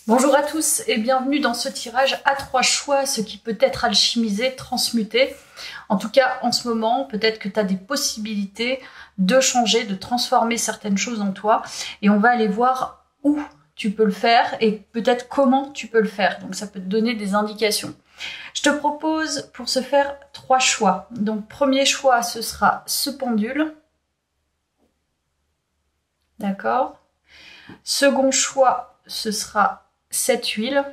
Bonjour à tous et bienvenue dans ce tirage à 3 choix, ce qui peut être alchimisé, transmuté. En tout cas, en ce moment, peut-être que tu as des possibilités de changer, de transformer certaines choses en toi. Et on va aller voir où tu peux le faire et peut-être comment tu peux le faire. Donc ça peut te donner des indications. Je te propose pour ce faire 3 choix. Donc premier choix, ce sera ce pendule. D'accord. Second choix, ce sera cette huile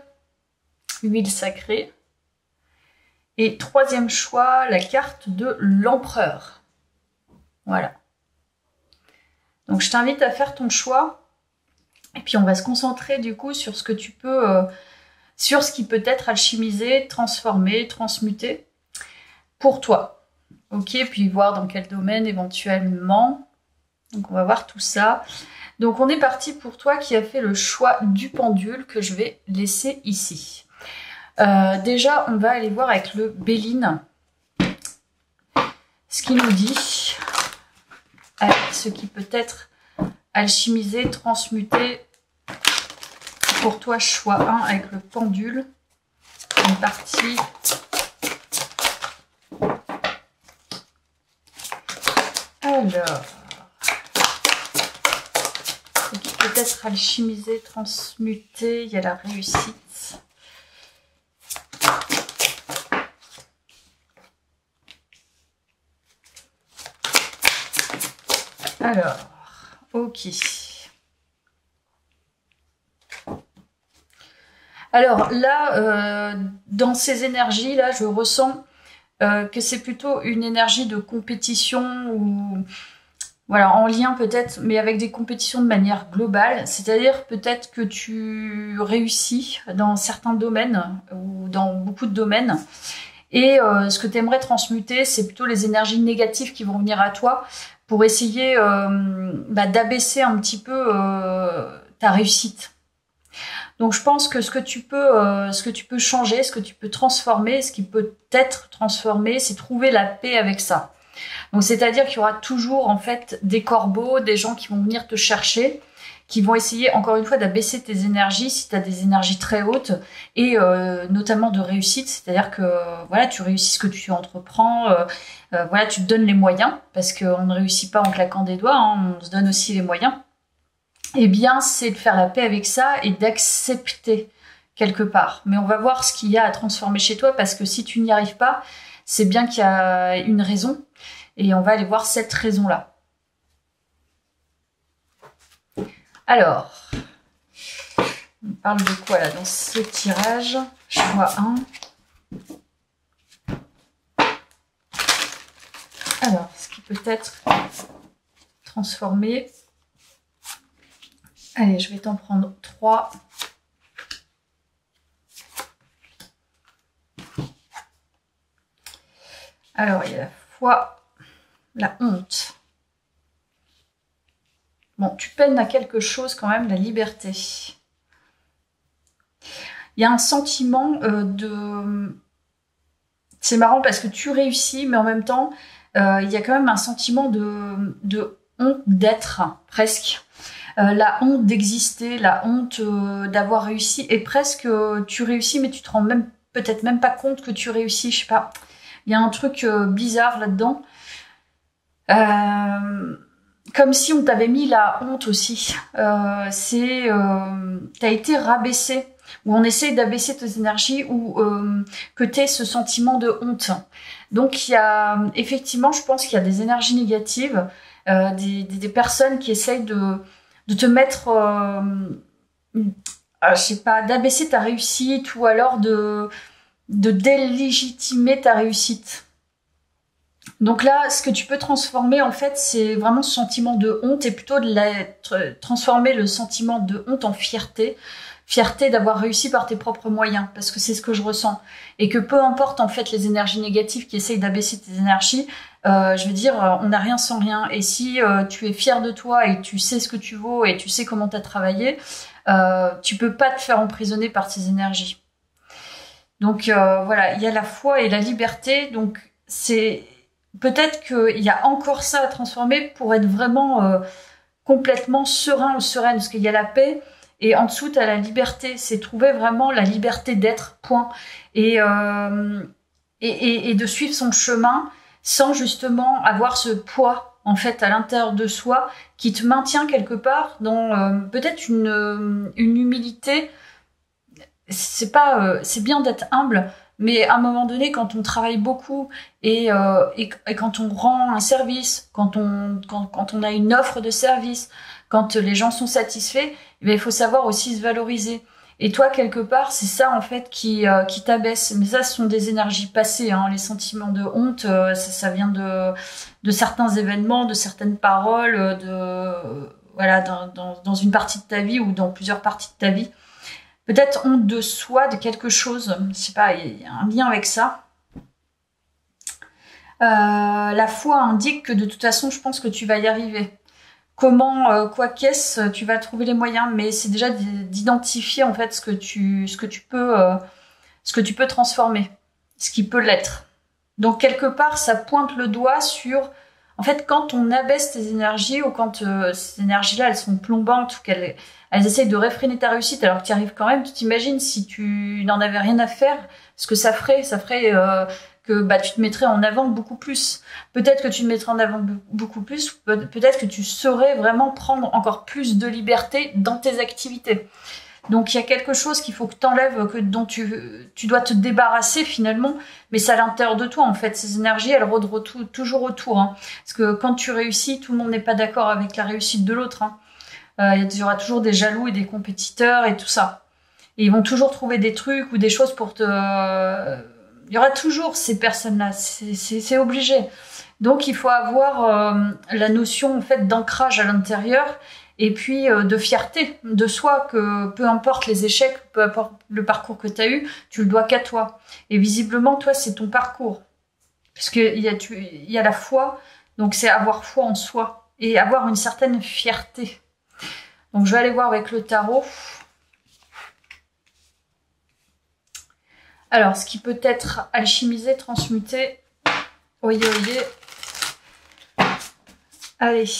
sacrée. Et troisième choix, la carte de l'empereur. Voilà. Donc je t'invite à faire ton choix. Et puis on va se concentrer du coup sur ce que tu peux, sur ce qui peut être alchimisé, transformé, transmuté pour toi. Ok, puis voir dans quel domaine éventuellement. Donc on va voir tout ça. Donc on est parti pour toi qui a fait le choix du pendule que je vais laisser ici. Déjà, on va aller voir avec le Béline ce qu'il nous dit, avec ce qui peut être alchimisé, transmuté pour toi, choix 1 avec le pendule. On est parti. Alors, ce qui peut être alchimisé, transmuté, il y a la réussite. Alors, ok. Alors là, dans ces énergies-là, je ressens que c'est plutôt une énergie de compétition ou voilà, en lien peut-être, mais avec des compétitions de manière globale. C'est-à-dire peut-être que tu réussis dans certains domaines ou dans beaucoup de domaines. Et ce que tu aimerais transmuter, c'est plutôt les énergies négatives qui vont venir à toi pour essayer d'abaisser un petit peu ta réussite. Donc je pense que ce que tu peux changer, ce que tu peux transformer, ce qui peut être transformé, c'est trouver la paix avec ça. Donc c'est-à-dire qu'il y aura toujours en fait des corbeaux, des gens qui vont venir te chercher, qui vont essayer encore une fois d'abaisser tes énergies si tu as des énergies très hautes et notamment de réussite, c'est-à-dire que voilà, tu réussis ce que tu entreprends, voilà, tu te donnes les moyens parce qu'on ne réussit pas en claquant des doigts, hein, on se donne aussi les moyens. Eh bien, c'est de faire la paix avec ça et d'accepter quelque part. Mais on va voir ce qu'il y a à transformer chez toi parce que si tu n'y arrives pas, c'est bien qu'il y a une raison et on va aller voir cette raison-là. Alors, on parle de quoi là dans ce tirage? Choix 1. Alors, ce qui peut être transformé. Allez, je vais t'en prendre 3. Alors, il y a la foi, la honte. Bon, tu peines à quelque chose quand même, la liberté. Il y a un sentiment de... C'est marrant parce que tu réussis, mais en même temps, il y a quand même un sentiment de honte d'être, presque. La honte d'exister, la honte d'avoir réussi, et presque tu réussis, mais tu te rends même peut-être même pas compte que tu réussis, je sais pas. Il y a un truc bizarre là-dedans. Comme si on t'avait mis la honte aussi. T'as été rabaissé, ou on essaie d'abaisser tes énergies, ou que t'aies ce sentiment de honte. Donc il y a effectivement, je pense qu'il y a des énergies négatives, des personnes qui essayent de te mettre, je sais pas, d'abaisser ta réussite ou alors de délégitimer ta réussite. Donc là, ce que tu peux transformer, en fait, c'est vraiment ce sentiment de honte et plutôt transformer le sentiment de honte en fierté. Fierté d'avoir réussi par tes propres moyens, parce que c'est ce que je ressens. Et que peu importe, en fait, les énergies négatives qui essayent d'abaisser tes énergies, je veux dire, on n'a rien sans rien. Et si tu es fier de toi et tu sais ce que tu vaux et tu sais comment tu as travaillé, tu peux pas te faire emprisonner par tes énergies. Donc voilà, il y a la foi et la liberté. Donc c'est peut-être qu'il y a encore ça à transformer pour être vraiment complètement serein ou sereine, parce qu'il y a la paix Et en dessous, tu as la liberté. C'est trouver vraiment la liberté d'être, point. Et de suivre son chemin sans justement avoir ce poids, en fait, à l'intérieur de soi qui te maintient quelque part dans peut-être une humilité. C'est bien d'être humble, mais à un moment donné, quand on travaille beaucoup et quand on rend un service, quand on a une offre de service, quand les gens sont satisfaits, il faut savoir aussi se valoriser. Et toi, quelque part, c'est ça en fait qui t'abaisse. Mais ça, ce sont des énergies passées. Hein. Les sentiments de honte, ça vient de certains événements, de certaines paroles, voilà, dans une partie de ta vie ou dans plusieurs parties de ta vie. Peut-être honte de soi, de quelque chose. Je sais pas, il y a un lien avec ça. La foi indique que de toute façon, je pense que tu vas y arriver. Comment, quoi qu'est-ce, tu vas trouver les moyens, mais c'est déjà d'identifier en fait ce que tu peux transformer, ce qui peut l'être. Donc quelque part, ça pointe le doigt sur, en fait, quand on abaisse tes énergies ou quand ces énergies-là, elles sont plombantes ou qu'elles essayent de réfréner ta réussite alors que tu y arrives quand même, tu t'imagines si tu n'en avais rien à faire, ce que ça ferait que tu te mettrais en avant beaucoup plus. Peut-être que tu te mettrais en avant beaucoup plus, peut-être que tu saurais vraiment prendre encore plus de liberté dans tes activités. Donc il y a quelque chose qu'il faut que tu enlèves, dont tu dois te débarrasser finalement, mais c'est à l'intérieur de toi en fait. Ces énergies, elles rôdent toujours autour. Hein. Parce que quand tu réussis, tout le monde n'est pas d'accord avec la réussite de l'autre. Hein. Il y aura toujours des jaloux et des compétiteurs et tout ça. Et ils vont toujours trouver des trucs ou des choses pour te... il y aura toujours ces personnes-là, c'est obligé. Donc il faut avoir la notion en fait d'ancrage à l'intérieur et puis de fierté de soi, que peu importe les échecs, peu importe le parcours que tu as eu, tu le dois qu'à toi. Et visiblement, toi, c'est ton parcours. Parce qu'il y a la foi, donc c'est avoir foi en soi et avoir une certaine fierté. Donc je vais aller voir avec le tarot. Alors, ce qui peut être alchimisé, transmuté. Oyez, oyez. Allez.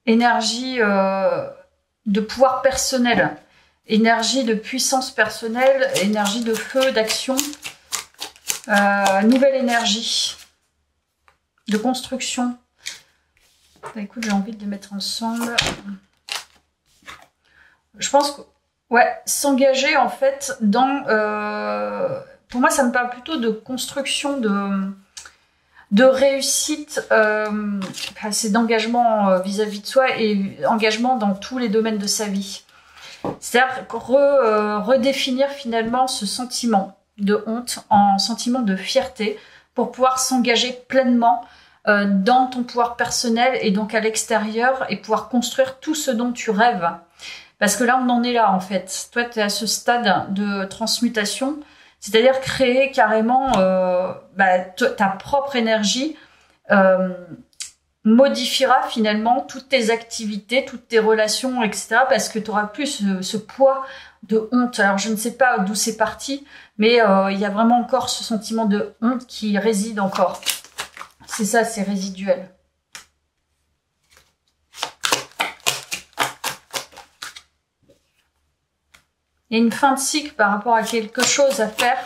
Énergie de pouvoir personnel. Énergie de puissance personnelle. Énergie de feu, d'action. Nouvelle énergie. De construction. Bah, écoute, j'ai envie de les mettre ensemble. Je pense que, s'engager en fait dans... pour moi, ça me parle plutôt de construction, de réussite. C'est d'engagement vis-à-vis de soi et engagement dans tous les domaines de sa vie. C'est-à-dire redéfinir finalement ce sentiment de honte en sentiment de fierté pour pouvoir s'engager pleinement dans ton pouvoir personnel et donc à l'extérieur et pouvoir construire tout ce dont tu rêves. Parce que là, on en est là en fait. Toi, tu es à ce stade de transmutation, c'est-à-dire créer carrément ta propre énergie modifiera finalement toutes tes activités, toutes tes relations, etc. Parce que tu auras plus ce poids de honte. Alors, je ne sais pas d'où c'est parti, mais il y a vraiment encore ce sentiment de honte qui réside encore. C'est ça, c'est résiduel. Il y a une fin de cycle par rapport à quelque chose à faire.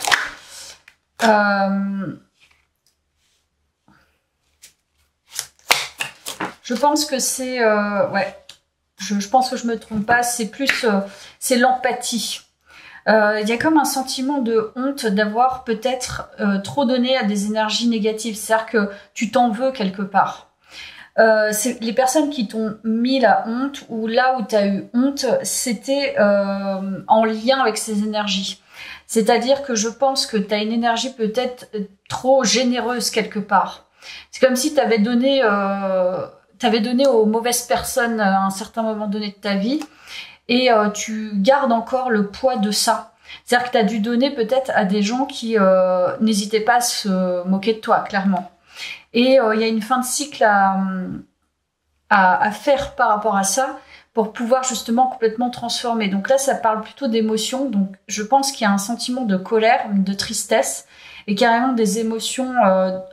Je pense que c'est... je pense que je me trompe pas. C'est plus... c'est l'empathie. Il y a comme un sentiment de honte d'avoir peut-être trop donné à des énergies négatives. C'est-à-dire que tu t'en veux quelque part. C'est les personnes qui t'ont mis la honte ou là où tu as eu honte, c'était en lien avec ces énergies. C'est-à-dire que je pense que tu as une énergie peut-être trop généreuse quelque part. C'est comme si tu avais donné aux mauvaises personnes à un certain moment donné de ta vie. Et tu gardes encore le poids de ça. C'est-à-dire que tu as dû donner peut-être à des gens qui n'hésitaient pas à se moquer de toi, clairement. Et il y a une fin de cycle à faire par rapport à ça pour pouvoir justement complètement transformer. Donc là, ça parle plutôt d'émotion. Donc je pense qu'il y a un sentiment de colère, de tristesse et carrément des émotions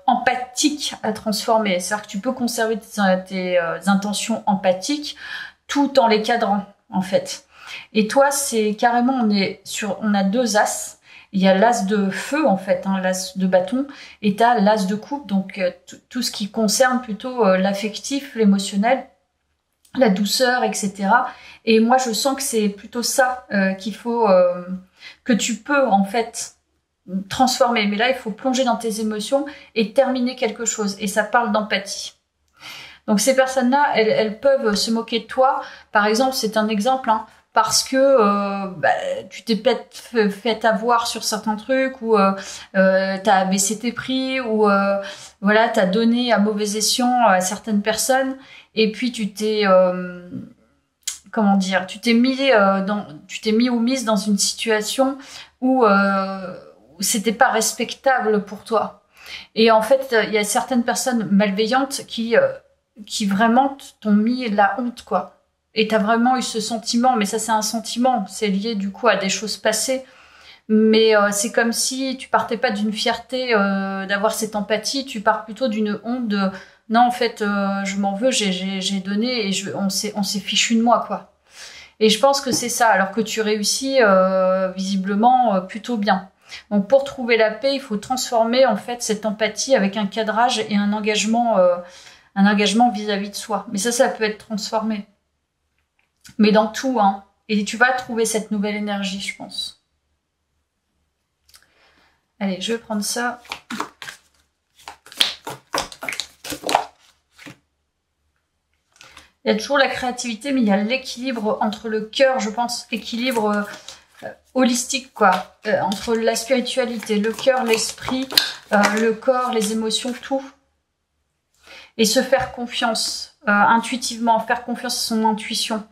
empathiques à transformer. C'est-à-dire que tu peux conserver tes intentions empathiques tout en les cadrant, en fait. Et toi, c'est carrément, on a 2 as. Il y a l'as de feu, en fait, hein, l'as de bâton, et t'as l'as de coupe, donc tout ce qui concerne plutôt l'affectif, l'émotionnel, la douceur, etc. Et moi, je sens que c'est plutôt ça qu'il faut, que tu peux, en fait, transformer. Mais là, il faut plonger dans tes émotions et terminer quelque chose. Et ça parle d'empathie. Donc ces personnes-là, elles peuvent se moquer de toi. Par exemple, c'est un exemple, hein, parce que tu t'es peut-être fait avoir sur certains trucs, ou t'as baissé tes prix, ou voilà, t'as donné à mauvais escient à certaines personnes, et puis tu t'es comment dire, tu t'es mis ou mise dans une situation où c'était pas respectable pour toi. Et en fait, il y a certaines personnes malveillantes qui vraiment t'ont mis la honte, quoi. Et t'as vraiment eu ce sentiment, mais ça c'est un sentiment, c'est lié du coup à des choses passées. Mais c'est comme si tu partais pas d'une fierté d'avoir cette empathie, tu pars plutôt d'une honte de non, en fait je m'en veux, j'ai donné et on s'est fichu de moi, quoi. Et je pense que c'est ça, alors que tu réussis visiblement plutôt bien. Donc pour trouver la paix, il faut transformer en fait cette empathie avec un cadrage et un engagement vis-à-vis de soi. Mais ça peut être transformé. Mais dans tout, hein. Et tu vas trouver cette nouvelle énergie, je pense. Allez, je vais prendre ça. Il y a toujours la créativité, mais il y a l'équilibre entre le cœur, je pense, équilibre holistique, quoi. Entre la spiritualité, le cœur, l'esprit, le corps, les émotions, tout. Et se faire confiance, intuitivement, faire confiance à son intuition.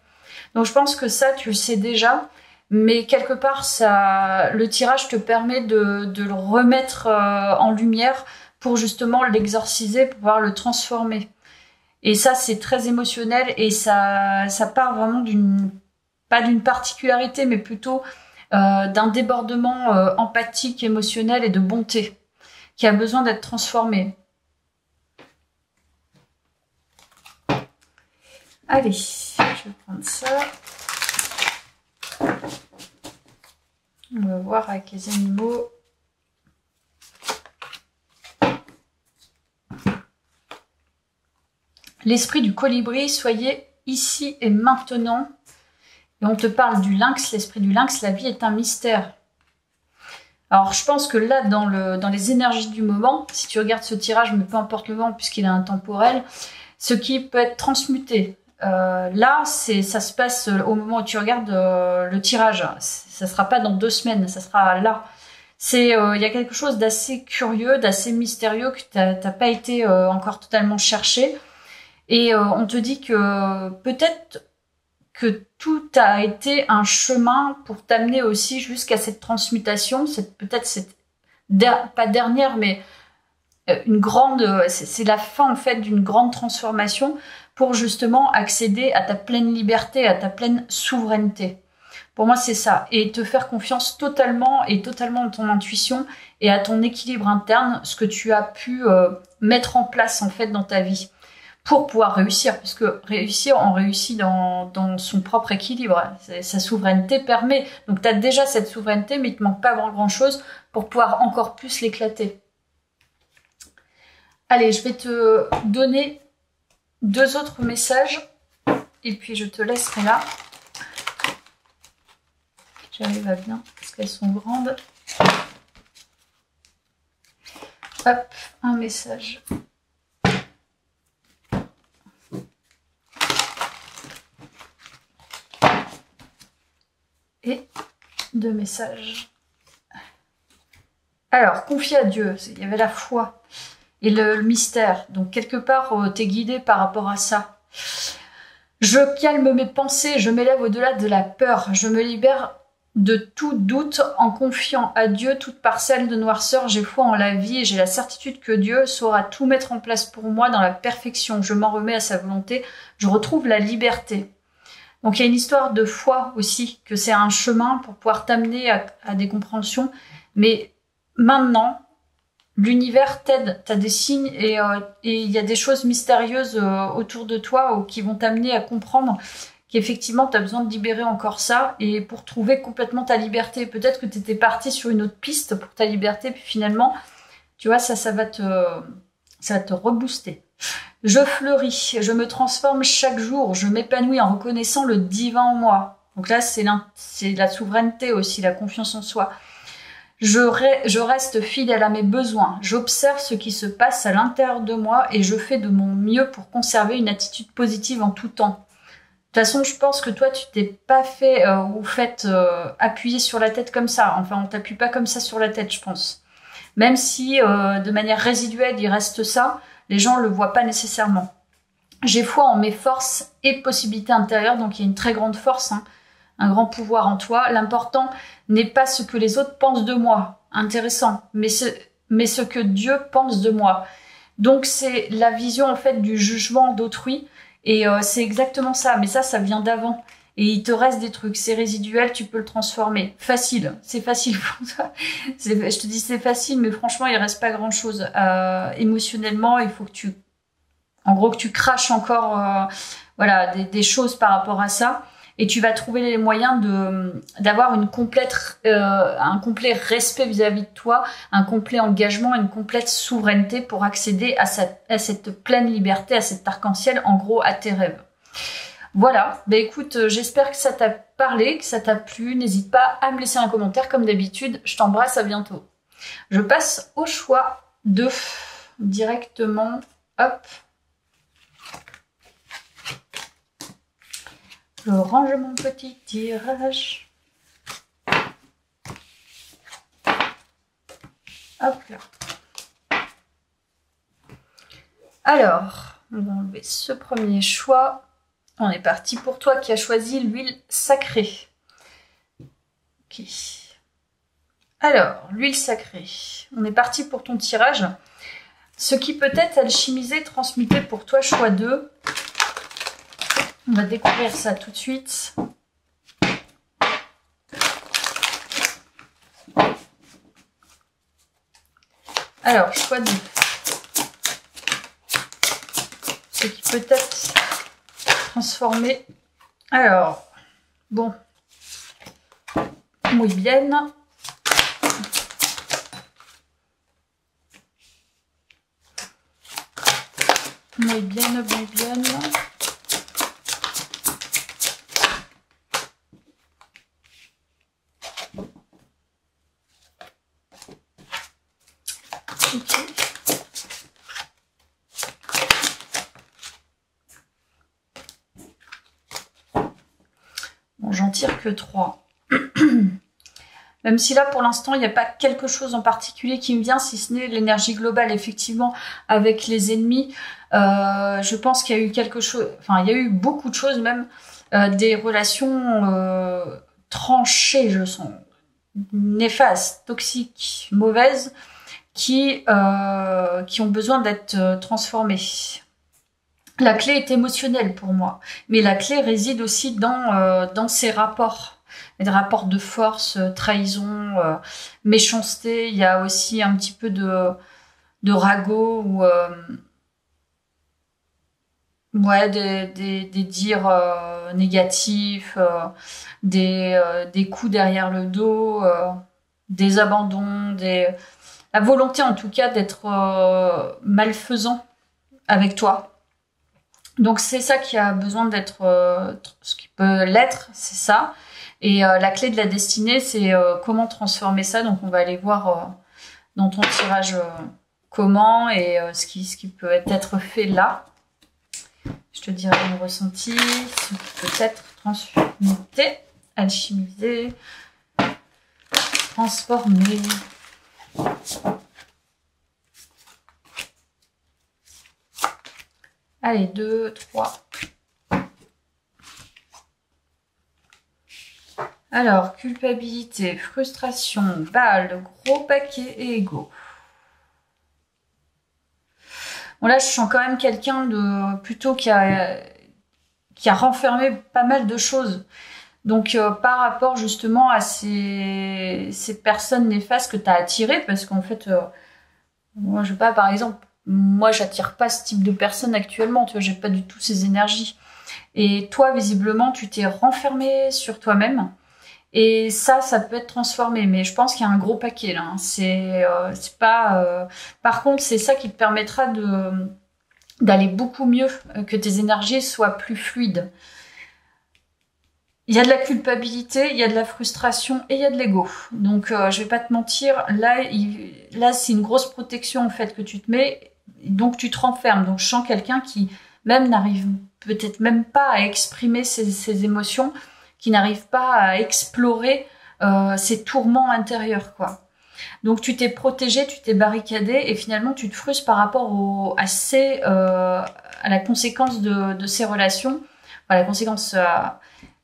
Donc je pense que ça, tu le sais déjà, mais quelque part, le tirage te permet de le remettre en lumière pour justement l'exorciser, pour pouvoir le transformer. Et ça, c'est très émotionnel et ça part vraiment pas d'une particularité, mais plutôt d'un débordement empathique, émotionnel et de bonté qui a besoin d'être transformé. Allez, je vais prendre ça. On va voir avec les animaux. L'esprit du colibri, soyez ici et maintenant. Et on te parle du lynx, l'esprit du lynx, la vie est un mystère. Alors je pense que là, dans les énergies du moment, si tu regardes ce tirage, mais peu importe le vent puisqu'il est intemporel, ce qui peut être transmuté. Là, ça se passe au moment où tu regardes le tirage. Ça sera pas dans 2 semaines, ça sera là. Il y a quelque chose d'assez curieux, d'assez mystérieux que t'as pas été encore totalement cherché. Et on te dit que peut-être que tout a été un chemin pour t'amener aussi jusqu'à cette transmutation. Pas dernière, mais c'est la fin en fait d'une grande transformation pour justement accéder à ta pleine liberté, à ta pleine souveraineté. Pour moi, c'est ça. Et te faire confiance totalement dans ton intuition et à ton équilibre interne, ce que tu as pu mettre en place en fait dans ta vie pour pouvoir réussir. Parce que réussir, on réussit dans son propre équilibre. Sa souveraineté permet. Donc, tu as déjà cette souveraineté, mais il te manque pas grand-chose pour pouvoir encore plus l'éclater. Allez, je vais te donner 2 autres messages et puis je te laisserai là. J'arrive à bien parce qu'elles sont grandes. Hop, un message. Et 2 messages. Alors, confier à Dieu, il y avait la foi. Et le mystère. Donc, quelque part, t'es guidé par rapport à ça. Je calme mes pensées, je m'élève au-delà de la peur. Je me libère de tout doute en confiant à Dieu toute parcelle de noirceur. J'ai foi en la vie et j'ai la certitude que Dieu saura tout mettre en place pour moi dans la perfection. Je m'en remets à sa volonté. Je retrouve la liberté. Donc, il y a une histoire de foi aussi, que c'est un chemin pour pouvoir t'amener à des compréhensions. Mais maintenant, l'univers t'aide, t'as des signes et il y a des choses mystérieuses autour de toi qui vont t'amener à comprendre qu'effectivement tu as besoin de libérer encore ça et pour trouver complètement ta liberté. Peut-être que tu étais parti sur une autre piste pour ta liberté, puis finalement, tu vois, ça va te rebooster. Je fleuris, je me transforme chaque jour, je m'épanouis en reconnaissant le divin en moi. Donc là, c'est la souveraineté aussi, la confiance en soi. Je reste fidèle à mes besoins, j'observe ce qui se passe à l'intérieur de moi et je fais de mon mieux pour conserver une attitude positive en tout temps. De toute façon, je pense que toi, tu t'es pas fait appuyer sur la tête comme ça. Enfin, on t'appuie pas comme ça sur la tête, je pense. Même si, de manière résiduelle, il reste ça, les gens le voient pas nécessairement. J'ai foi en mes forces et possibilités intérieures, donc il y a une très grande force, hein, un grand pouvoir en toi. L'important n'est pas ce que les autres pensent de moi, intéressant, mais ce que Dieu pense de moi. Donc c'est la vision en fait du jugement d'autrui, et c'est exactement ça, mais ça vient d'avant. Et il te reste des trucs, c'est résiduel, tu peux le transformer. Facile, c'est facile pour toi. Je te dis c'est facile, mais franchement, il reste pas grand-chose. Émotionnellement, il faut que tu craches encore des choses par rapport à ça. Et tu vas trouver les moyens d'avoir un complet respect vis-à-vis de toi, un complet engagement, une complète souveraineté pour accéder à cette pleine liberté, à cet arc-en-ciel, en gros, à tes rêves. Voilà, écoute, j'espère que ça t'a parlé, que ça t'a plu. N'hésite pas à me laisser un commentaire comme d'habitude. Je t'embrasse, à bientôt. Je passe au choix directement. Hop. Je range mon petit tirage. Hop là. Alors, on va enlever ce premier choix. On est parti pour toi qui as choisi l'huile sacrée. Ok. Alors, l'huile sacrée. On est parti pour ton tirage. Ce qui peut être alchimisé, transmuté pour toi, choix 2. On va découvrir ça tout de suite. Alors, choix 2. Ce qui peut être transformé. Alors, bon. Muy bien. Muy bien, muy bien. Okay. Bon, j'en tire que 3. Même si là, pour l'instant, il n'y a pas quelque chose en particulier qui me vient, si ce n'est l'énergie globale, effectivement, avec les ennemis. Je pense qu'il y a eu quelque chose, enfin, il y a eu beaucoup de choses même, des relations tranchées, je sens, néfastes, toxiques, mauvaises, qui ont besoin d'être transformées. La clé est émotionnelle pour moi, mais la clé réside aussi dans ces rapports. Des rapports de force, trahison, méchanceté. Il y a aussi un petit peu de ragot ou des dires négatifs, des coups derrière le dos, des abandons, la volonté en tout cas d'être malfaisant avec toi. Donc c'est ça qui a besoin d'être, ce qui peut l'être, c'est ça. Et la clé de la destinée, c'est comment transformer ça. Donc on va aller voir dans ton tirage comment et ce qui peut être fait là. Je te dirai mon ressenti, ce qui peut être transmuté, alchimisé, transformé. Allez, 2, 3. Alors, culpabilité, frustration, balle, gros paquet et ego. Bon là, je sens quand même quelqu'un de plutôt qui a renfermé pas mal de choses. Donc, par rapport justement à ces personnes néfastes que tu as attirées, parce qu'en fait, Moi, je sais pas, par exemple, moi, j'attire pas ce type de personne actuellement, tu vois, j'ai pas du tout ces énergies. Et toi, visiblement, tu t'es renfermé sur toi-même. Et ça peut être transformé. Mais je pense qu'il y a un gros paquet là, hein. C'est pas. Par contre, c'est ça qui te permettra d'aller beaucoup mieux, que tes énergies soient plus fluides. Il y a de la culpabilité, il y a de la frustration et il y a de l'ego. Donc, je vais pas te mentir, là, c'est une grosse protection en fait que tu te mets. Donc, tu te renfermes. Donc, je sens quelqu'un qui même n'arrive peut-être même pas à exprimer ses émotions, qui n'arrive pas à explorer ses tourments intérieurs, quoi. Donc, tu t'es protégé, tu t'es barricadé et finalement, tu te frustres par rapport à la conséquence de ces relations, à la conséquence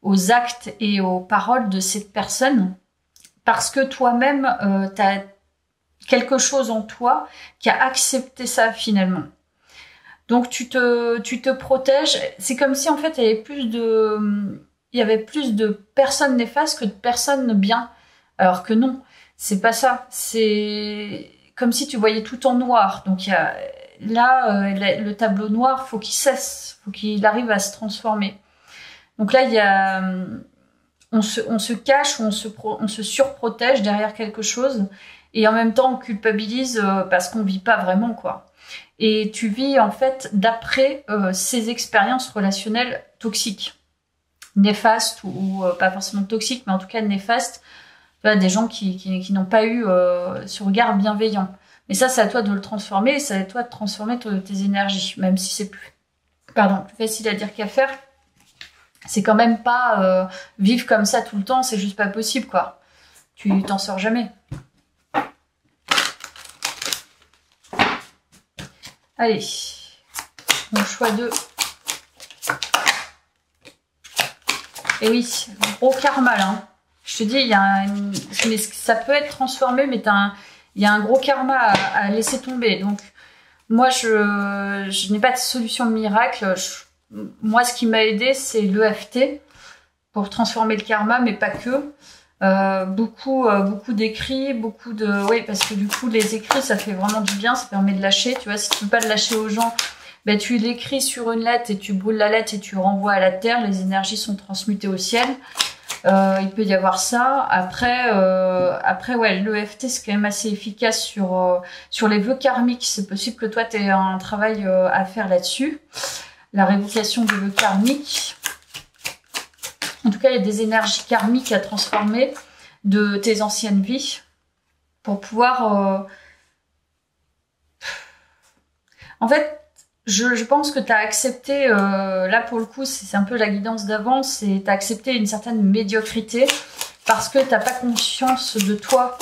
aux actes et aux paroles de cette personne, parce que toi-même, tu as quelque chose en toi qui a accepté ça finalement. Donc tu te protèges. C'est comme si en fait il y avait plus de personnes néfastes que de personnes bien. Alors que non, c'est pas ça. C'est comme si tu voyais tout en noir. Donc le tableau noir, faut qu'il cesse, faut qu'il arrive à se transformer. Donc là, on se cache, on se surprotège derrière quelque chose, et en même temps on culpabilise parce qu'on vit pas vraiment, quoi. Et tu vis en fait d'après ces expériences relationnelles toxiques, néfastes ou pas forcément toxiques, mais en tout cas néfastes. Tu vois, des gens qui n'ont pas eu ce regard bienveillant. Mais ça, c'est à toi de le transformer, c'est à toi de transformer tes énergies, même si c'est plus facile à dire qu'à faire. C'est quand même pas vivre comme ça tout le temps, c'est juste pas possible, quoi. Tu t'en sors jamais. Allez, mon choix 2. Et oui, gros karma là. Je te dis, mais ça peut être transformé, mais il y a un gros karma à laisser tomber. Donc, moi, je n'ai pas de solution miracle. Moi, ce qui m'a aidé, c'est l'EFT pour transformer le karma, mais pas que. Beaucoup d'écrits, oui, parce que du coup, les écrits, ça fait vraiment du bien, ça permet de lâcher. Tu vois, si tu peux pas le lâcher aux gens, ben, tu l'écris sur une lettre et tu brûles la lettre et tu renvoies à la terre. Les énergies sont transmutées au ciel. Il peut y avoir ça. Après, ouais, l'EFT, c'est quand même assez efficace sur les vœux karmiques. C'est possible que toi, tu aies un travail à faire là-dessus. La révocation des vœux karmiques. En tout cas, il y a des énergies karmiques à transformer de tes anciennes vies pour pouvoir... En fait, je pense que tu as accepté, là pour le coup, c'est un peu la guidance d'avance, c'est tu as accepté une certaine médiocrité parce que tu n'as pas conscience de toi.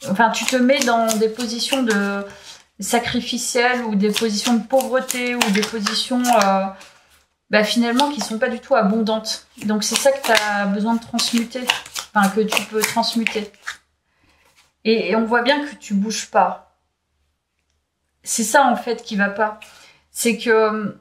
Enfin, tu te mets dans des positions de sacrificielles ou des positions de pauvreté ou des positions... finalement qui sont pas du tout abondantes. Donc c'est ça que tu as besoin de transmuter, enfin que tu peux transmuter. Et on voit bien que tu bouges pas. C'est ça en fait qui va pas. C'est que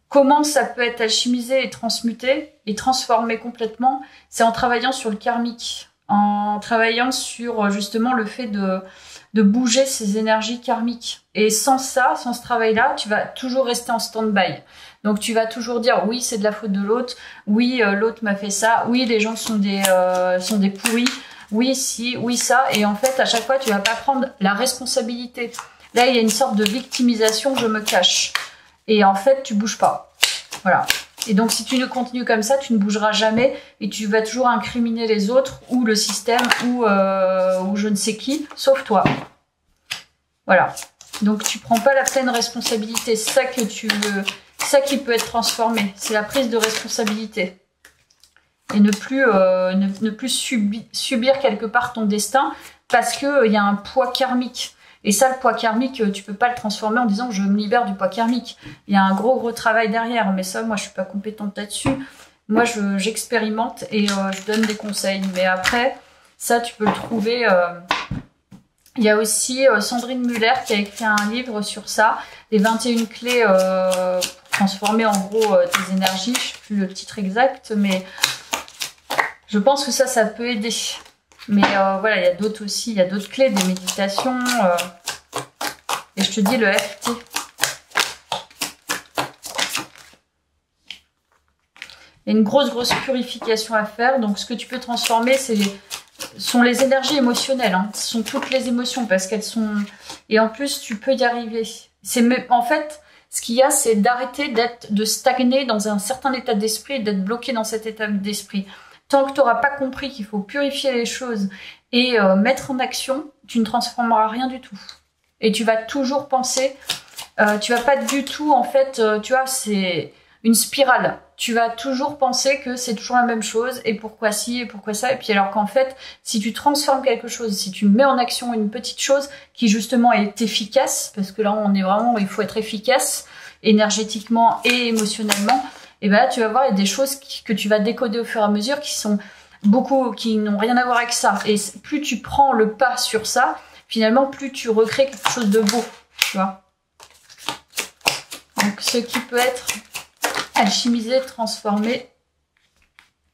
comment ça peut être alchimisé et transmuté et transformé complètement, c'est en travaillant sur le karmique, en travaillant sur justement le fait de bouger ces énergies karmiques. Et sans ça, sans ce travail-là, tu vas toujours rester en stand-by. Donc tu vas toujours dire oui, c'est de la faute de l'autre, oui, l'autre m'a fait ça, oui, les gens sont des pourris, oui, si, oui, ça. Et en fait, à chaque fois, tu vas pas prendre la responsabilité. Là, il y a une sorte de victimisation, je me cache. Et en fait, tu bouges pas. Voilà. Et donc, si tu ne continues comme ça, tu ne bougeras jamais et tu vas toujours incriminer les autres ou le système ou je ne sais qui, sauf toi. Voilà. Donc, tu prends pas la pleine responsabilité. C'est ça que tu veux. C'est ça qui peut être transformé. C'est la prise de responsabilité. Et ne plus subir quelque part ton destin parce que y a un poids karmique. Et ça, le poids karmique, tu peux pas le transformer en disant je me libère du poids karmique. Il y a un gros travail derrière. Mais ça, moi, je suis pas compétente là-dessus. Moi, j'expérimente et je donne des conseils. Mais après, ça, tu peux le trouver. Il y a aussi Sandrine Muller qui a écrit un livre sur ça, les 21 clés pour transformer en gros tes énergies. Je sais plus le titre exact, mais je pense que ça peut aider. Mais voilà, il y a d'autres aussi, il y a d'autres clés, des méditations. Et je te dis le FT. Il y a une grosse purification à faire. Donc, ce que tu peux transformer, sont les énergies émotionnelles. Hein. Ce sont toutes les émotions parce qu'elles sont... Et en plus, tu peux y arriver. En fait, ce qu'il y a, c'est d'arrêter de stagner dans un certain état d'esprit et d'être bloqué dans cet état d'esprit. Tant que tu n'auras pas compris qu'il faut purifier les choses et mettre en action, tu ne transformeras rien du tout. Et tu vas toujours penser... tu vas pas du tout, en fait, tu vois, c'est une spirale. Tu vas toujours penser que c'est toujours la même chose et pourquoi ci et pourquoi ça. Et puis alors qu'en fait, si tu transformes quelque chose, si tu mets en action une petite chose qui justement est efficace, parce que là on est vraiment, il faut être efficace énergétiquement et émotionnellement, et ben là tu vas voir, il y a des choses que tu vas décoder au fur et à mesure qui n'ont rien à voir avec ça. Et plus tu prends le pas sur ça, finalement plus tu recrées quelque chose de beau, tu vois. Donc ce qui peut être alchimisé, transformé,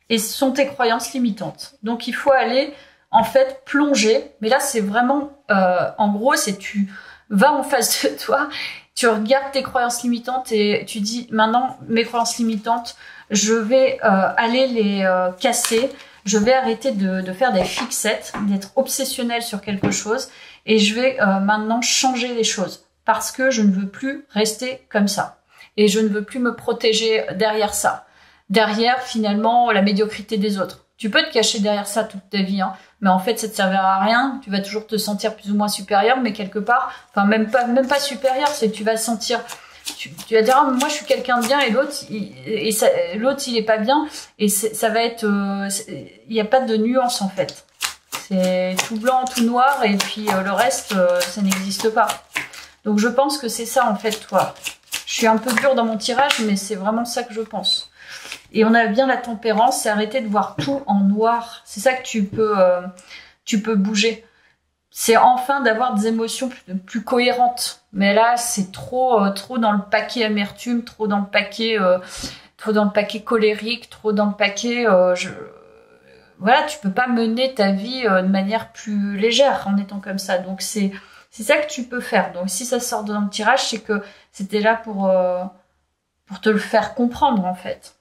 et ce sont tes croyances limitantes. Donc il faut aller en fait plonger, mais là c'est vraiment, en gros c'est tu vas en face de toi, tu regardes tes croyances limitantes et tu dis maintenant mes croyances limitantes, je vais aller les casser, je vais arrêter de faire des fixettes, d'être obsessionnel sur quelque chose et je vais maintenant changer les choses parce que je ne veux plus rester comme ça. Et je ne veux plus me protéger derrière ça. Derrière, finalement, la médiocrité des autres. Tu peux te cacher derrière ça toute ta vie, hein, mais en fait, ça te servira à rien. Tu vas toujours te sentir plus ou moins supérieur, mais quelque part, enfin, même pas supérieur, c'est que tu vas sentir... Tu vas dire, ah, moi, je suis quelqu'un de bien, et l'autre, il est pas bien. Et ça va être... il n'y a pas de nuance, en fait. C'est tout blanc, tout noir, et puis le reste, ça n'existe pas. Donc, je pense que c'est ça, en fait, toi. Je suis un peu dure dans mon tirage, mais c'est vraiment ça que je pense. Et on a bien la tempérance, c'est arrêter de voir tout en noir. C'est ça que tu peux bouger. C'est enfin d'avoir des émotions plus cohérentes. Mais là, c'est trop dans le paquet amertume, trop dans le paquet colérique, trop dans le paquet... Voilà, tu peux pas mener ta vie de manière plus légère en étant comme ça. Donc c'est ça que tu peux faire. Donc si ça sort dans le tirage, c'est que c'était là pour te le faire comprendre en fait.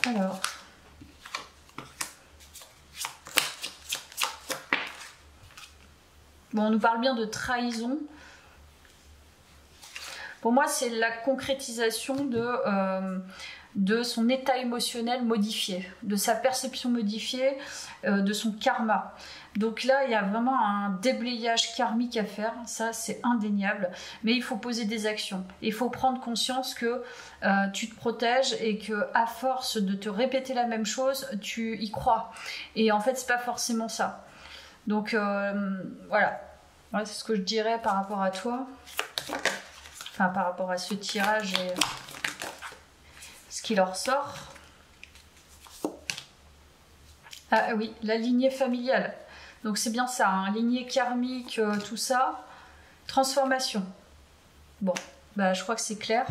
Alors. Bon, on nous parle bien de trahison. Pour moi, c'est la concrétisation de son état émotionnel modifié, de sa perception modifiée, de son karma. Donc là, il y a vraiment un déblayage karmique à faire, ça c'est indéniable, mais il faut poser des actions. Il faut prendre conscience que tu te protèges et que à force de te répéter la même chose, tu y crois. Et en fait, c'est pas forcément ça. Donc voilà, c'est ce que je dirais par rapport à toi, enfin par rapport à ce tirage et ce qui leur sort. Ah oui, la lignée familiale. Donc c'est bien ça, hein, lignée karmique, tout ça. Transformation. Bon, bah je crois que c'est clair.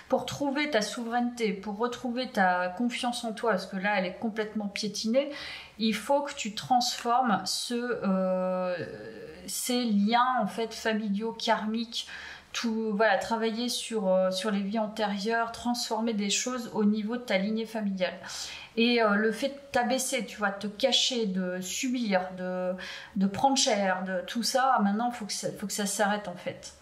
Pour trouver ta souveraineté, pour retrouver ta confiance en toi, parce que là elle est complètement piétinée, il faut que tu transformes ces liens en fait familiaux, karmiques, tout, voilà, travailler sur les vies antérieures, transformer des choses au niveau de ta lignée familiale. Et le fait de t'abaisser, tu vois, de te cacher, de subir, de prendre cher, de tout ça, maintenant, il faut que ça s'arrête en fait.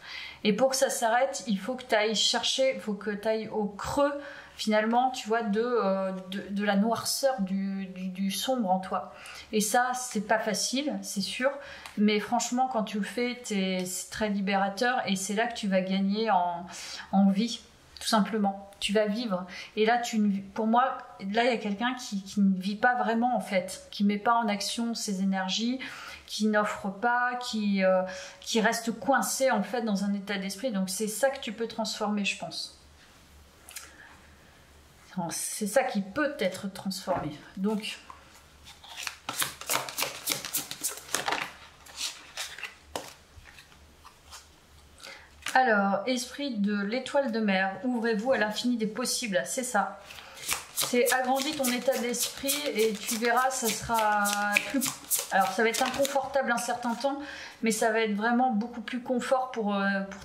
Et pour que ça s'arrête, il faut que tu ailles chercher, il faut que tu ailles au creux, finalement, tu vois, de la noirceur, du sombre en toi. Et ça, c'est pas facile, c'est sûr, mais franchement, quand tu le fais, c'est très libérateur et c'est là que tu vas gagner en vie. Tout simplement, tu vas vivre. Et là, pour moi, là, il y a quelqu'un qui ne vit pas vraiment, en fait, qui ne met pas en action ses énergies, qui n'offre pas, qui reste coincé, en fait, dans un état d'esprit. Donc, c'est ça que tu peux transformer, je pense. C'est ça qui peut être transformé. Donc, alors, esprit de l'étoile de mer, ouvrez-vous à l'infini des possibles, c'est ça. C'est agrandis ton état d'esprit et tu verras, ça sera Alors ça va être inconfortable un certain temps, mais ça va être vraiment beaucoup plus confort pour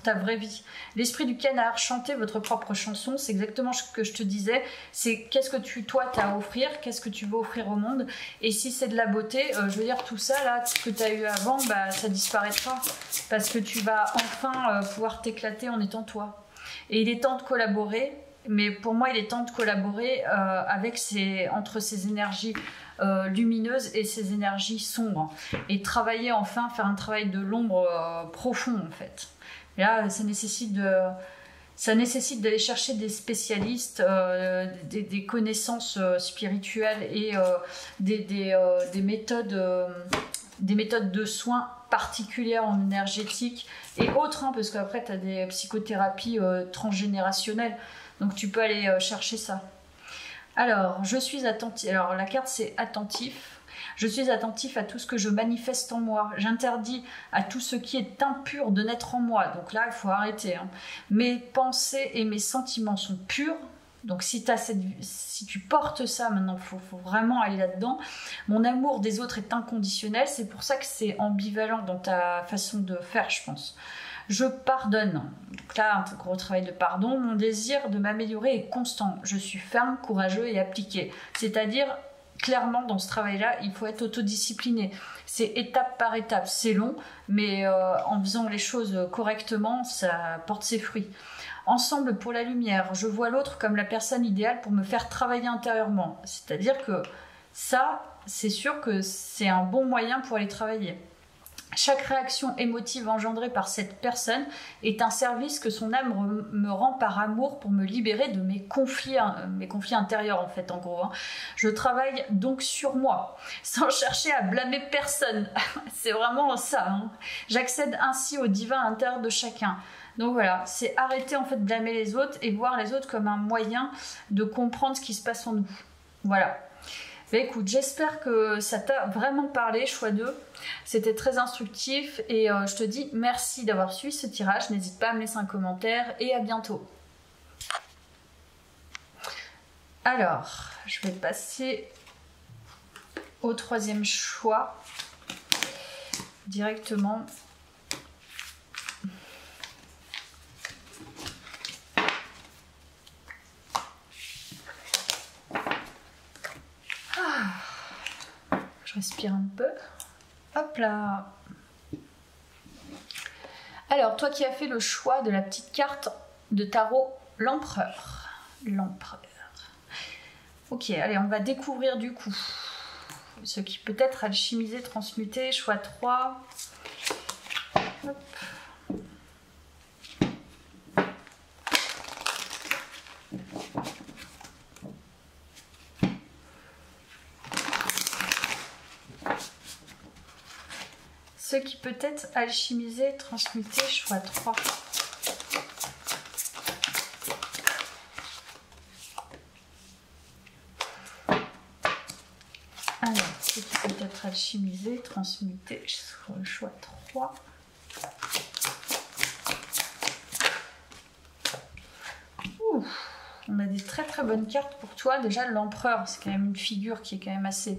ta vraie vie. L'esprit du canard, chanter votre propre chanson, c'est exactement ce que je te disais. C'est qu'est-ce que toi t'as à offrir, qu'est-ce que tu veux offrir au monde. Et si c'est de la beauté, je veux dire tout ça là, ce que tu as eu avant, bah, ça disparaîtra. Parce que tu vas enfin pouvoir t'éclater en étant toi. Et il est temps de collaborer. Mais pour moi, il est temps de collaborer entre ces énergies lumineuses et ces énergies sombres. Et travailler enfin, faire un travail de l'ombre profond en fait. Et là, ça nécessite d'aller chercher des spécialistes, des connaissances spirituelles et des méthodes de soins particulières en énergétique et autres, hein, parce qu'après, tu as des psychothérapies transgénérationnelles. Donc tu peux aller chercher ça. Alors, je suis attentif. Alors la carte c'est attentif. Je suis attentif à tout ce que je manifeste en moi. J'interdis à tout ce qui est impur de naître en moi. Donc là, il faut arrêter. Hein. Mes pensées et mes sentiments sont purs. Donc si tu portes ça maintenant, il faut vraiment aller là-dedans. Mon amour des autres est inconditionnel. C'est pour ça que c'est ambivalent dans ta façon de faire, je pense. Je pardonne. Donc là, un gros travail de pardon. Mon désir de m'améliorer est constant. Je suis ferme, courageux et appliqué. C'est-à-dire, clairement, dans ce travail-là, il faut être autodiscipliné. C'est étape par étape. C'est long, mais en faisant les choses correctement, ça porte ses fruits. Ensemble pour la lumière. Je vois l'autre comme la personne idéale pour me faire travailler intérieurement. C'est-à-dire que ça, c'est sûr que c'est un bon moyen pour aller travailler. Chaque réaction émotive engendrée par cette personne est un service que son âme me rend par amour pour me libérer de mes conflits intérieurs en fait en gros. Hein. Je travaille donc sur moi, sans chercher à blâmer personne. C'est vraiment ça. Hein. J'accède ainsi au divin intérieur de chacun. Donc voilà, c'est arrêter en fait de blâmer les autres et voir les autres comme un moyen de comprendre ce qui se passe en nous. Voilà. Bah écoute, j'espère que ça t'a vraiment parlé, choix 2. C'était très instructif et je te dis merci d'avoir suivi ce tirage. N'hésite pas à me laisser un commentaire et à bientôt. Alors, je vais passer au troisième choix directement. Je respire un peu. Hop là. Alors, toi qui as fait le choix de la petite carte de tarot, l'empereur. L'empereur. Ok, allez, on va découvrir du coup ce qui peut être alchimisé, transmuté, choix 3. Hop. Ce qui peut être alchimisé, transmuté, choix 3. Alors, ce qui peut être alchimisé, transmuté, choix 3. Ouh, on a des très très bonnes cartes pour toi. Déjà, l'empereur, c'est quand même une figure qui est quand même assez...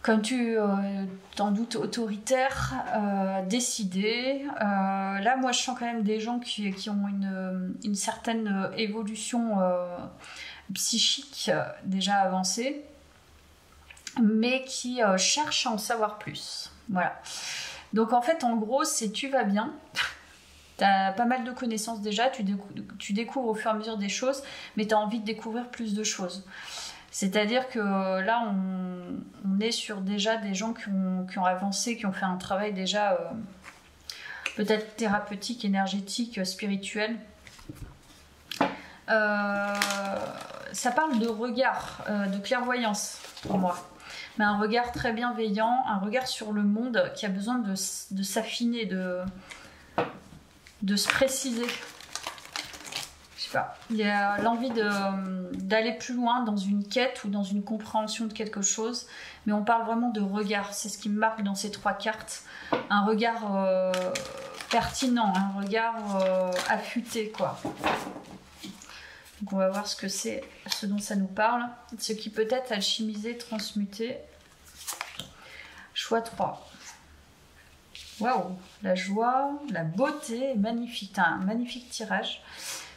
Comme tu t'en doutes, autoritaire, décidé. Là, moi, je sens quand même des gens qui ont une certaine évolution psychique déjà avancée, mais qui cherchent à en savoir plus. Voilà. Donc, en fait, en gros, c'est tu vas bien. Tu as pas mal de connaissances déjà, tu découvres au fur et à mesure des choses, mais tu as envie de découvrir plus de choses. C'est-à-dire que là, on est sur déjà des gens qui ont avancé, qui ont fait un travail déjà peut-être thérapeutique, énergétique, spirituel. Ça parle de regard, de clairvoyance pour moi. Mais un regard très bienveillant, un regard sur le monde qui a besoin de s'affiner, de se préciser. Il y a l'envie d'aller plus loin dans une quête ou dans une compréhension de quelque chose, mais on parle vraiment de regard. C'est ce qui me marque dans ces 3 cartes. Un regard pertinent, un regard affûté, quoi. Donc on va voir ce que c'est, ce dont ça nous parle. Ce qui peut être alchimisé, transmuté. Choix 3. Waouh, la joie, la beauté, magnifique, un magnifique tirage.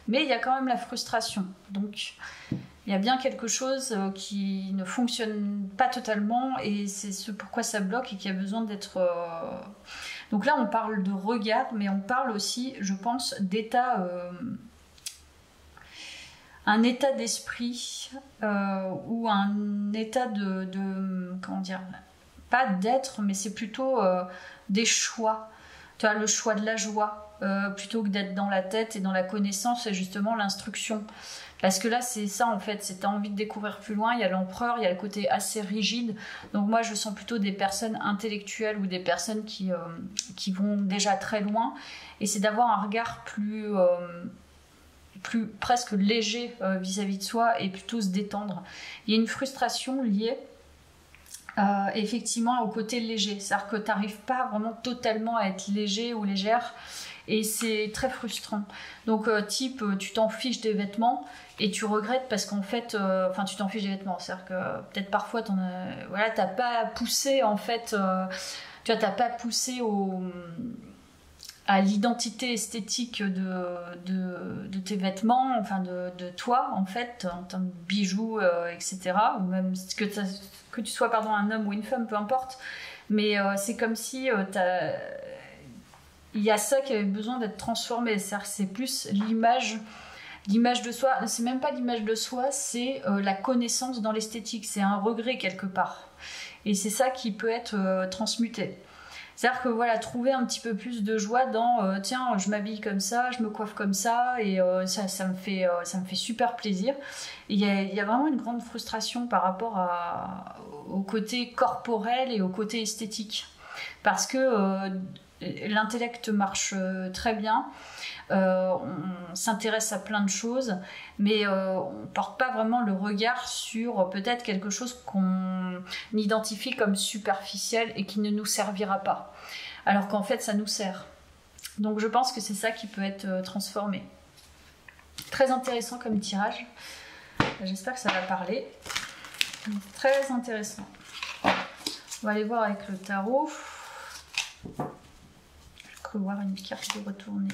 Mais il y a quand même la frustration. Donc, il y a bien quelque chose qui ne fonctionne pas totalement et c'est ce pourquoi ça bloque et qui a besoin d'être... Donc là, on parle de regard, mais on parle aussi, je pense, d'état... un état d'esprit ou un état de comment dire, pas d'être, mais c'est plutôt des choix. Tu as le choix de la joie plutôt que d'être dans la tête et dans la connaissance et justement l'instruction. Parce que là, c'est ça en fait, c'est t'as envie de découvrir plus loin, il y a l'empereur, il y a le côté assez rigide. Donc moi, je sens plutôt des personnes intellectuelles ou des personnes qui vont déjà très loin. Et c'est d'avoir un regard plus presque léger vis-à-vis de soi et plutôt se détendre. Il y a une frustration liée effectivement au côté léger, c'est-à-dire que tu n'arrives pas vraiment totalement à être léger ou légère et c'est très frustrant. Donc type tu t'en fiches des vêtements et tu regrettes parce qu'en fait tu t'en fiches des vêtements, c'est-à-dire que peut-être parfois voilà, t'as pas poussé en fait tu vois, t'as pas poussé à l'identité esthétique de tes vêtements, enfin de toi en fait, en termes de bijoux, etc. Ou même que tu sois un homme ou une femme, peu importe. Mais c'est comme si il y a ça qui avait besoin d'être transformé. C'est-à-dire que c'est plus l'image de soi. C'est même pas l'image de soi, c'est la connaissance dans l'esthétique. C'est un regret quelque part. Et c'est ça qui peut être transmuté. C'est-à-dire que voilà, trouver un petit peu plus de joie dans tiens, je m'habille comme ça, je me coiffe comme ça, et ça me fait super plaisir. Il y a vraiment une grande frustration par rapport au côté corporel et au côté esthétique. Parce que l'intellect marche très bien, on s'intéresse à plein de choses, mais on ne porte pas vraiment le regard sur peut-être quelque chose qu'on identifie comme superficiel et qui ne nous servira pas, alors qu'en fait ça nous sert. Donc je pense que c'est ça qui peut être transformé. Très intéressant comme tirage, j'espère que ça va parler. Très intéressant. On va aller voir avec le tarot. Je crois voir une carte de retourner.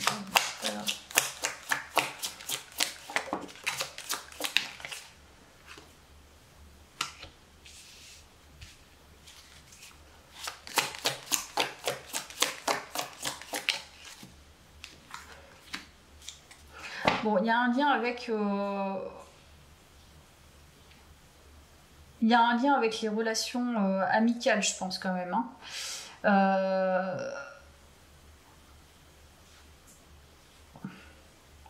Voilà. Bon, il y a un lien avec les relations amicales, je pense quand même.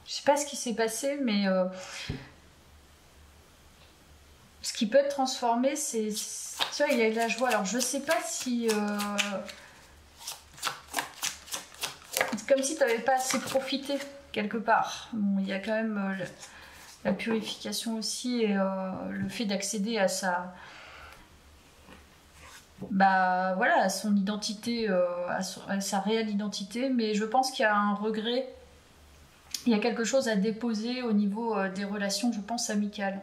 Je sais pas ce qui s'est passé, mais ce qui peut être transformé, c'est... Tu vois, il y a de la joie. Alors, je sais pas si... c'est comme si tu n'avais pas assez profité, quelque part. Bon, il y a quand même la purification aussi et le fait d'accéder à sa... Bah, voilà, à son identité, à sa réelle identité. Mais je pense qu'il y a un regret. Il y a quelque chose à déposer au niveau des relations, je pense, amicales.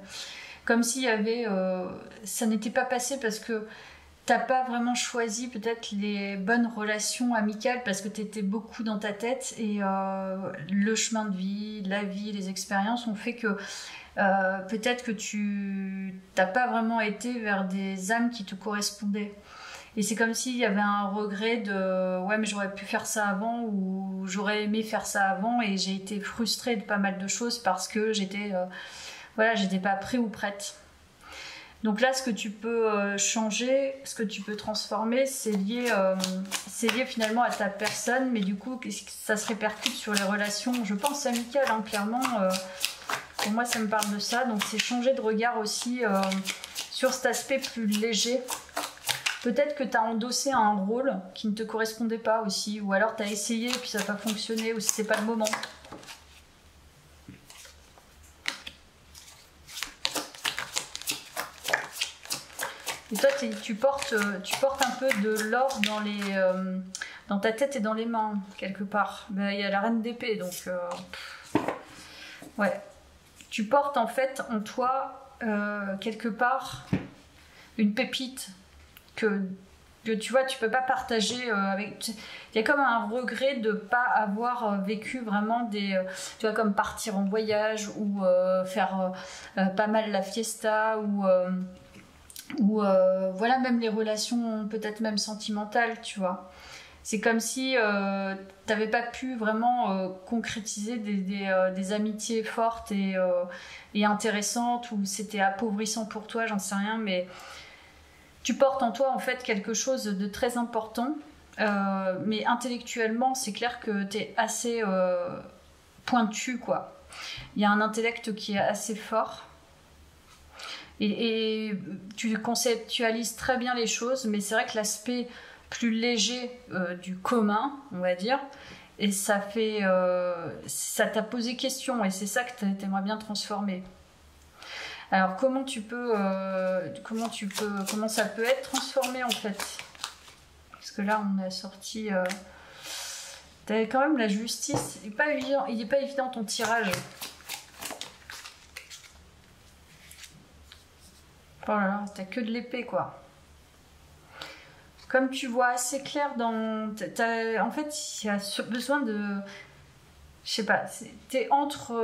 Comme s'il y avait... ça n'était pas passé parce que t'as pas vraiment choisi peut-être les bonnes relations amicales parce que t'étais beaucoup dans ta tête et le chemin de vie, la vie, les expériences ont fait que peut-être que tu t'as pas vraiment été vers des âmes qui te correspondaient. Et c'est comme s'il y avait un regret de ouais mais j'aurais pu faire ça avant ou j'aurais aimé faire ça avant et j'ai été frustrée de pas mal de choses parce que j'étais pas prêt ou prête. Donc là ce que tu peux changer, ce que tu peux transformer, c'est lié finalement à ta personne, mais du coup ça se répercute sur les relations, je pense amicales, hein, clairement. Pour moi ça me parle de ça, donc c'est changer de regard aussi sur cet aspect plus léger. Peut-être que tu as endossé un rôle qui ne te correspondait pas aussi, ou alors tu as essayé et puis ça n'a pas fonctionné, ou si c'est pas le moment. Et toi, tu portes un peu de l'or dans ta tête et dans les mains, quelque part. Ben, y a la reine d'épée, donc... ouais. Tu portes en fait en toi, quelque part, une pépite que que tu vois, tu peux pas partager avec. Il y a comme un regret de pas avoir vécu vraiment des. Tu vois, comme partir en voyage ou faire pas mal la fiesta ou voilà, même les relations peut-être même sentimentales, tu vois. C'est comme si t'avais pas pu vraiment concrétiser des amitiés fortes et intéressantes, ou c'était appauvrissant pour toi, j'en sais rien, mais tu portes en toi en fait quelque chose de très important, mais intellectuellement c'est clair que t'es assez pointu, quoi. Il y a un intellect qui est assez fort et tu conceptualises très bien les choses, mais c'est vrai que l'aspect plus léger du commun, on va dire, et ça t'a posé question, et c'est ça que t'aimerais bien transformer. Alors comment ça peut être transformé en fait? Parce que là on a sorti t'avais quand même la justice. Il est pas évident ton tirage. Oh là là, t'as que de l'épée, quoi. Comme tu vois assez clair en fait, il y a besoin de... Je sais pas, t'es entre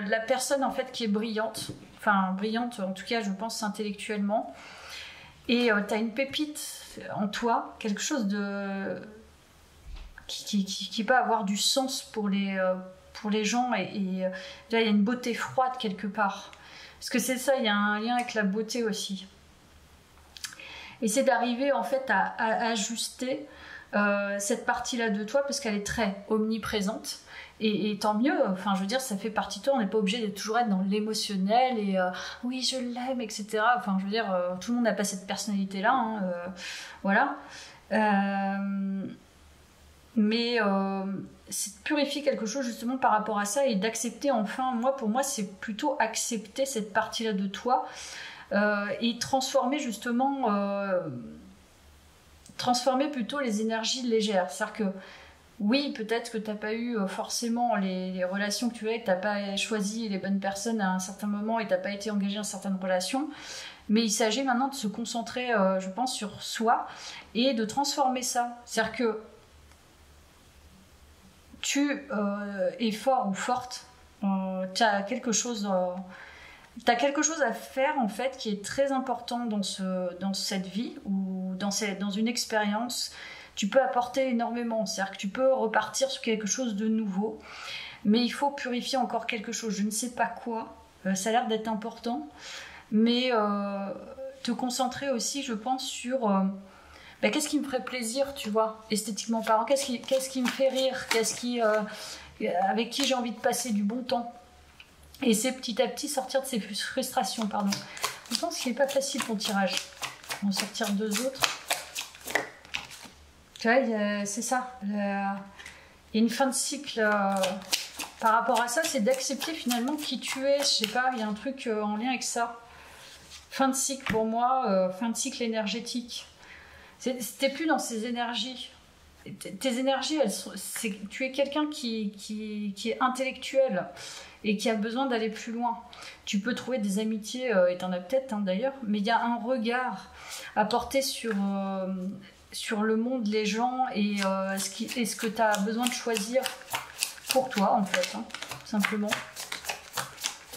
la personne en fait qui est brillante, enfin brillante en tout cas je pense intellectuellement, et t'as une pépite en toi, quelque chose de qui peut avoir du sens pour les gens, et là il y a une beauté froide quelque part, parce que c'est ça, il y a un lien avec la beauté aussi, et c'est d'arriver en fait à ajuster cette partie-là de toi, parce qu'elle est très omniprésente. Et tant mieux, enfin je veux dire, ça fait partie de toi, on n'est pas obligé de toujours être dans l'émotionnel et oui je l'aime, etc. Enfin je veux dire, tout le monde n'a pas cette personnalité-là, hein, voilà. Mais c'est de purifier quelque chose justement par rapport à ça, et d'accepter enfin, pour moi c'est plutôt accepter cette partie-là de toi, et transformer justement, transformer plutôt les énergies légères. C'est-à-dire que oui, peut-être que t'as pas eu forcément les relations que tu veux, que t'as pas choisi les bonnes personnes à un certain moment et t'as pas été engagé dans certaines relations, mais il s'agit maintenant de se concentrer, je pense, sur soi et de transformer ça. C'est-à-dire que tu es fort ou forte, t'as quelque chose à faire en fait qui est très important dans cette vie ou dans une expérience. Tu peux apporter énormément, c'est-à-dire que tu peux repartir sur quelque chose de nouveau, mais il faut purifier encore quelque chose, je ne sais pas quoi, ça a l'air d'être important, mais te concentrer aussi, je pense, sur qu'est-ce qui me ferait plaisir, tu vois, esthétiquement parlant, qu'est-ce qui me fait rire, avec qui j'ai envie de passer du bon temps, et c'est petit à petit sortir de ces frustrations, pardon. Je pense qu'il n'est pas facile ton tirage. On va en sortir deux autres. Tu vois, c'est ça. Il y a une fin de cycle par rapport à ça, c'est d'accepter finalement qui tu es. Je sais pas, il y a un truc en lien avec ça. Fin de cycle pour moi, fin de cycle énergétique. T'es plus dans ces énergies. Tes énergies, tu es quelqu'un qui est intellectuel et qui a besoin d'aller plus loin. Tu peux trouver des amitiés, et t'en as peut-être d'ailleurs, mais il y a un regard à porter sur le monde, les gens, et ce que tu as besoin de choisir pour toi, en fait, hein, simplement.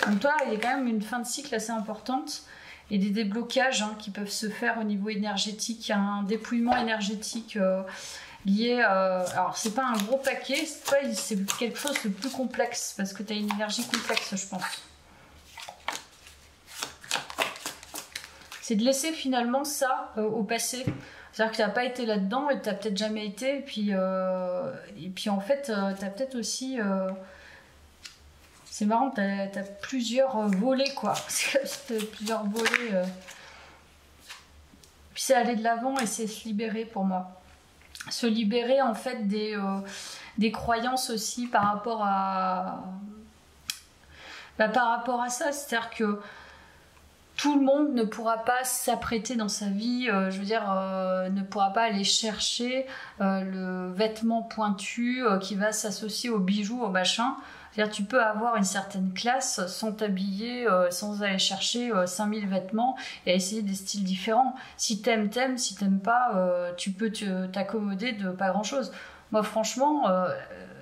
Donc toi, il y a quand même une fin de cycle assez importante, et des déblocages qui peuvent se faire au niveau énergétique. Il y a un dépouillement énergétique lié... alors, c'est pas un gros paquet, c'est quelque chose de plus complexe, parce que tu as une énergie complexe, je pense. C'est de laisser finalement ça au passé. C'est-à-dire que tu n'as pas été là-dedans et tu n'as peut-être jamais été. Et puis en fait, tu as peut-être aussi... c'est marrant, tu as plusieurs volets, quoi. C'est plusieurs volets. Puis c'est aller de l'avant et c'est se libérer pour moi. Se libérer en fait des croyances aussi par rapport à... par rapport à ça. C'est-à-dire que tout le monde ne pourra pas s'apprêter dans sa vie, je veux dire, ne pourra pas aller chercher le vêtement pointu qui va s'associer aux bijoux, au machin. C'est-à-dire, tu peux avoir une certaine classe sans t'habiller, sans aller chercher 5000 vêtements et essayer des styles différents. Si t'aimes, t'aimes. Si t'aimes pas, tu peux t'accommoder de pas grand-chose. Moi, franchement,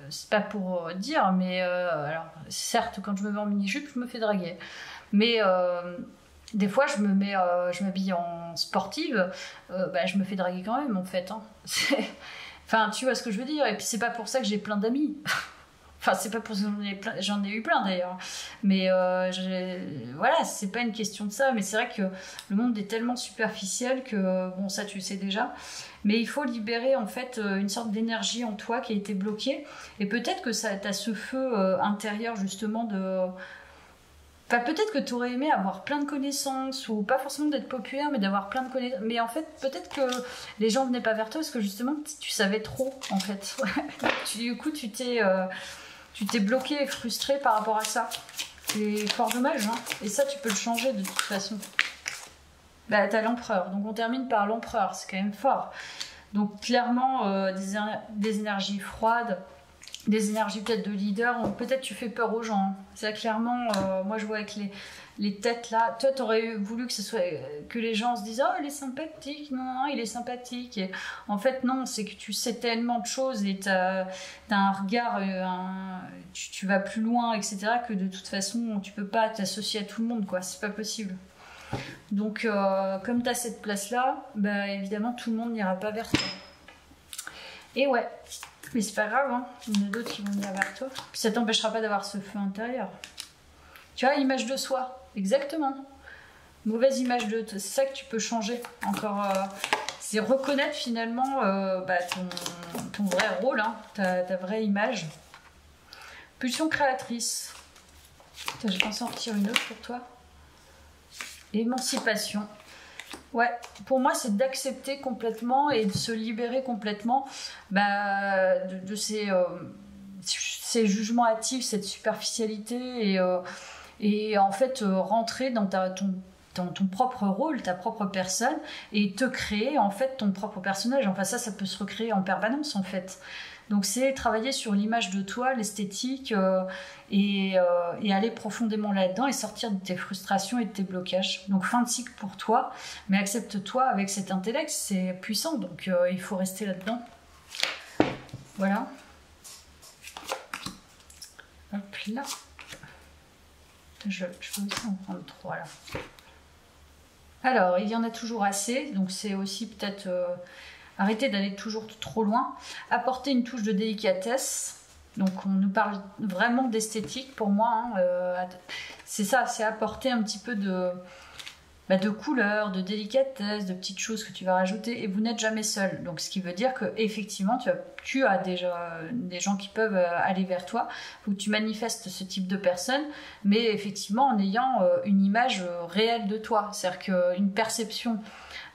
c'est pas pour dire, mais alors, certes, quand je me mets en mini-jupe, je me fais draguer. Mais des fois, je m'habille en sportive, je me fais draguer quand même, en fait. Hein. Enfin, tu vois ce que je veux dire. Et puis, c'est pas pour ça que j'ai plein d'amis. Enfin, c'est pas pour ça que j'en ai eu plein d'ailleurs. Mais voilà, c'est pas une question de ça. Mais c'est vrai que le monde est tellement superficiel que, bon, ça tu le sais déjà. Mais il faut libérer en fait une sorte d'énergie en toi qui a été bloquée. Et peut-être que t'as ce feu intérieur justement de... Enfin, peut-être que tu aurais aimé avoir plein de connaissances, ou pas forcément d'être populaire, mais d'avoir plein de connaissances. Mais en fait, peut-être que les gens venaient pas vers toi parce que justement, tu savais trop, en fait. Du coup, tu t'es bloqué et frustré par rapport à ça. C'est fort dommage, hein. Et ça, tu peux le changer de toute façon. Bah, t'as l'empereur. Donc, on termine par l'empereur. C'est quand même fort. Donc, clairement, des énergies froides, des énergies peut-être de leader. Peut-être tu fais peur aux gens. Hein. C'est clairement, moi, je vois avec les têtes là. Toi, t'aurais voulu que les gens se disent « Oh, il est sympathique. Non, il est sympathique. » Et en fait, non, c'est que tu sais tellement de choses et t'as un regard, tu vas plus loin, etc. que de toute façon, tu peux pas t'associer à tout le monde, quoi. C'est pas possible. Donc, comme t'as cette place-là, bah, évidemment, tout le monde n'ira pas vers toi. Et ouais, mais c'est pas grave, hein. Il y en a d'autres qui vont venir vers toi. Puis ça t'empêchera pas d'avoir ce feu intérieur. Tu vois, image de soi, exactement. Mauvaise image de toi, c'est ça que tu peux changer. Encore, c'est reconnaître finalement ton vrai rôle, hein, ta vraie image. Pulsion créatrice. Je pense en retirer une autre pour toi. Émancipation. Ouais, pour moi, c'est d'accepter complètement et de se libérer complètement de ces jugements hâtifs, cette superficialité et en fait rentrer dans ton propre rôle, ta propre personne et te créer en fait ton propre personnage. Enfin ça peut se recréer en permanence en fait. Donc c'est travailler sur l'image de toi, l'esthétique et aller profondément là-dedans et sortir de tes frustrations et de tes blocages. Donc fin de cycle pour toi, mais accepte-toi avec cet intellect, c'est puissant, donc il faut rester là-dedans. Voilà. Hop là. Je vais aussi en prendre 3 là. Alors, il y en a toujours assez, donc c'est aussi peut-être... arrêter d'aller toujours trop loin, apporter une touche de délicatesse. Donc on nous parle vraiment d'esthétique pour moi. Hein, c'est ça, c'est apporter un petit peu de couleur, de délicatesse, de petites choses que tu vas rajouter. Et vous n'êtes jamais seul. Donc ce qui veut dire que effectivement tu as déjà des gens qui peuvent aller vers toi, où tu manifestes ce type de personne, mais effectivement en ayant une image réelle de toi. C'est-à-dire qu'une perception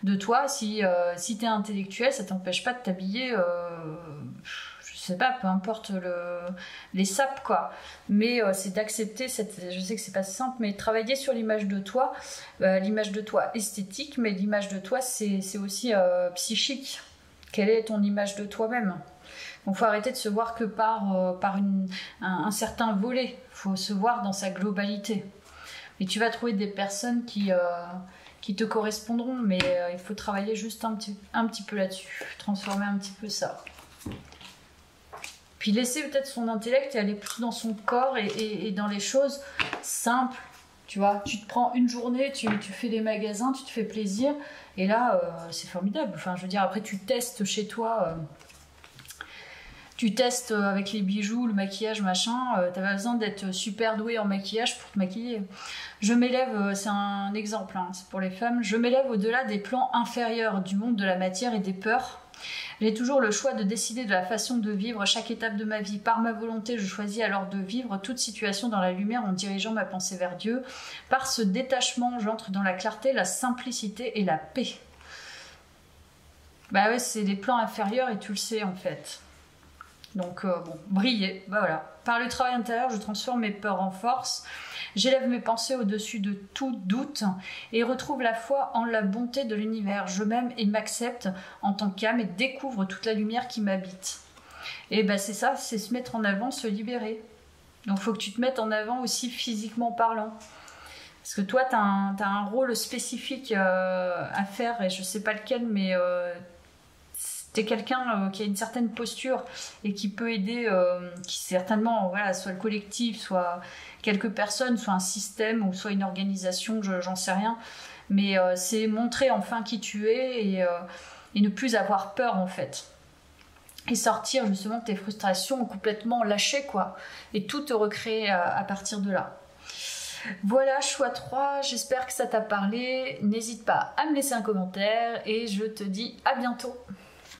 de toi, si t'es intellectuel, ça t'empêche pas de t'habiller, je sais pas, peu importe les sapes quoi. Mais c'est d'accepter je sais que c'est pas simple, mais travailler sur l'image de toi esthétique, mais l'image de toi c'est aussi psychique. Quelle est ton image de toi-même? Donc faut arrêter de se voir que par un certain volet. Faut se voir dans sa globalité. Et tu vas trouver des personnes qui te correspondront, mais il faut travailler juste un petit peu là-dessus, transformer un petit peu ça. Puis laisser peut-être son intellect et aller plus dans son corps et dans les choses simples. Tu vois, tu te prends une journée, tu fais des magasins, tu te fais plaisir, et là, c'est formidable. Enfin, je veux dire, après, tu testes chez toi... Tu testes avec les bijoux, le maquillage, machin, t'as pas besoin d'être super doué en maquillage pour te maquiller. Je m'élève, c'est un exemple, hein, c'est pour les femmes, je m'élève au-delà des plans inférieurs du monde de la matière et des peurs. J'ai toujours le choix de décider de la façon de vivre chaque étape de ma vie. Par ma volonté, je choisis alors de vivre toute situation dans la lumière en dirigeant ma pensée vers Dieu. Par ce détachement, j'entre dans la clarté, la simplicité et la paix. Bah ouais, c'est des plans inférieurs et tu le sais en fait. Donc briller, bah voilà. Par le travail intérieur, je transforme mes peurs en force. J'élève mes pensées au-dessus de tout doute et retrouve la foi en la bonté de l'univers. Je m'aime et m'accepte en tant qu'âme et découvre toute la lumière qui m'habite. Et ben c'est ça, c'est se mettre en avant, se libérer. Donc il faut que tu te mettes en avant aussi physiquement parlant. Parce que toi, tu as un rôle spécifique à faire, et je sais pas lequel, mais tu es quelqu'un qui a une certaine posture et qui peut aider, qui certainement, voilà, soit le collectif, soit quelques personnes, soit un système, ou soit une organisation, j'en sais rien. Mais c'est montrer enfin qui tu es et ne plus avoir peur en fait. Et sortir justement de tes frustrations, complètement lâcher quoi. Et tout te recréer à partir de là. Voilà, choix 3, j'espère que ça t'a parlé. N'hésite pas à me laisser un commentaire et je te dis à bientôt.